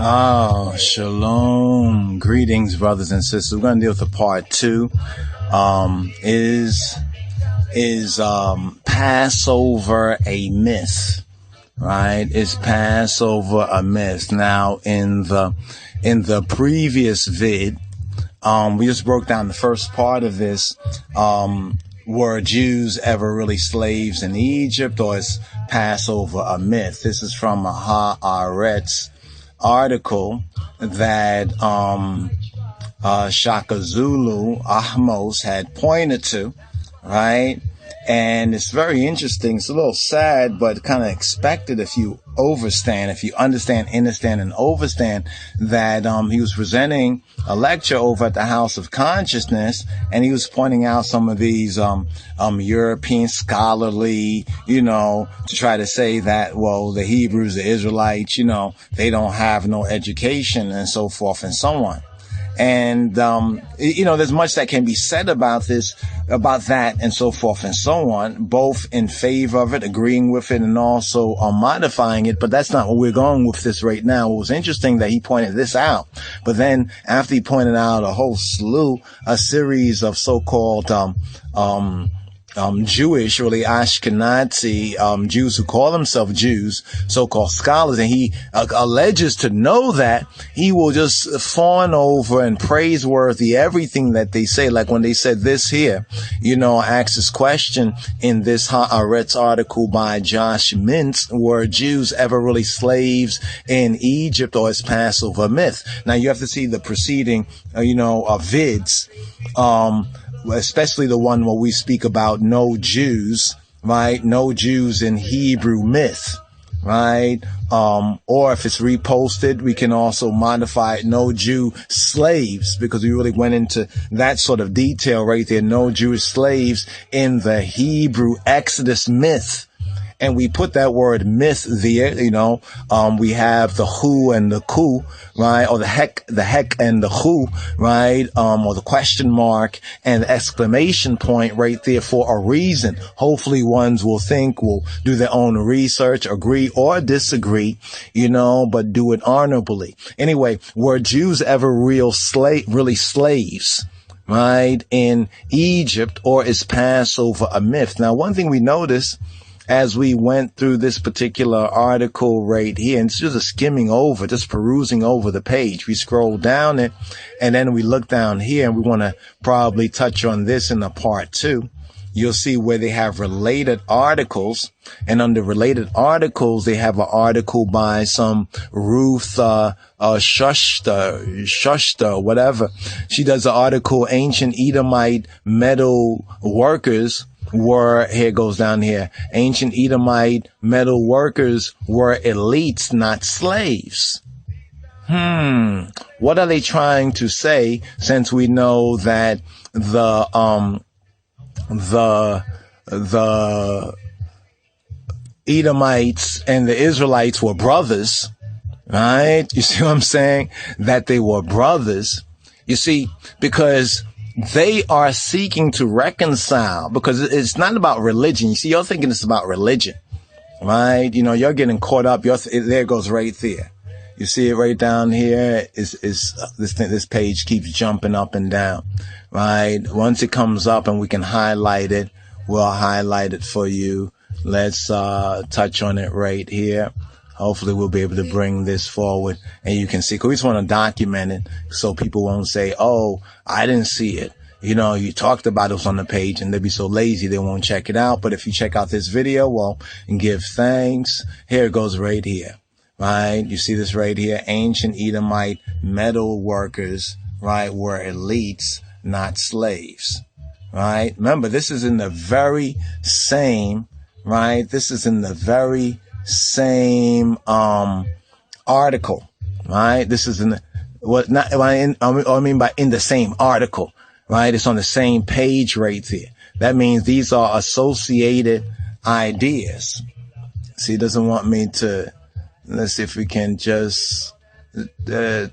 Oh, shalom. Greetings, brothers and sisters. We're going to deal with the part two. Is Passover a myth? Right? Is Passover a myth? Now, in the previous vid, we just broke down the first part of this. Were Jews ever really slaves in Egypt, or is Passover a myth? This is from a Haaretz article that Shaka Zulu Ahmos had pointed to, right? And it's very interesting. It's a little sad, but kind of expected if you understand, and overstand that he was presenting a lecture over at the House of Consciousness, and he was pointing out some of these European scholarly, to try to say that, well, the Hebrews, the Israelites, they don't have no education and so forth and so on. And, there's much that can be said about that and so forth and so on, both in favor of it, agreeing with it, and also modifying it. But that's not what we're going with this right now. It was interesting that he pointed this out. But then after he pointed out a series of so-called, Jewish, really Ashkenazi, Jews who call themselves Jews, so-called scholars, and he alleges to know that, he will just fawn over and praiseworthy everything that they say. Like when they said this here, asked this question in this Haaretz article by Josh Mintz, were Jews ever really slaves in Egypt, or is Passover a myth? Now you have to see the preceding, vids, especially the one where we speak about no Jews, right? No Jews in Hebrew myth, right? Or if it's reposted, we can also modify it, no Jew slaves, because we really went into that sort of detail right there. No Jewish slaves in the Hebrew Exodus myth. And we put that word myth there, we have the who and the ku, right? Or the heck and the who, right? Or the question mark and the exclamation point right there for a reason. Hopefully ones will do their own research, agree or disagree, but do it honorably. Anyway, were Jews ever really slaves, right, in Egypt, or is Passover a myth? Now, one thing we noticed as we went through this particular article right here, and it's just perusing over the page. We scroll down it, and then we look down here, and we want to probably touch on this in the part two. You'll see where they have related articles, and under related articles, they have an article by some Ruth Shushta, whatever. She does an article, Ancient Edomite Metal Workers Ancient Edomite metal workers were elites, not slaves. What are they trying to say, since we know that the Edomites and the Israelites were brothers, right? You see what I'm saying? That they were brothers. You see, because they are seeking to reconcile, because it's not about religion. You see, you're thinking it's about religion, right? You're getting caught up. There it goes right there. You see it right down here. This page keeps jumping up and down, right? Once it comes up and we can highlight it, we'll highlight it for you. Let's touch on it right here. Hopefully we'll be able to bring this forward and you can see, because we just want to document it so people won't say, oh, I didn't see it. You talked about it on the page, and they'll be so lazy they won't check it out. But if you check out this video, well, and give thanks. Here it goes right here, right? You see this right here. Ancient Edomite metal workers, right, were elites, not slaves, right? Remember, this is in the very same, right? This is in the very same article, right? This is in the in the same article, right? It's on the same page right there. That means these are associated ideas. See, it doesn't want me to. Let's see if we can just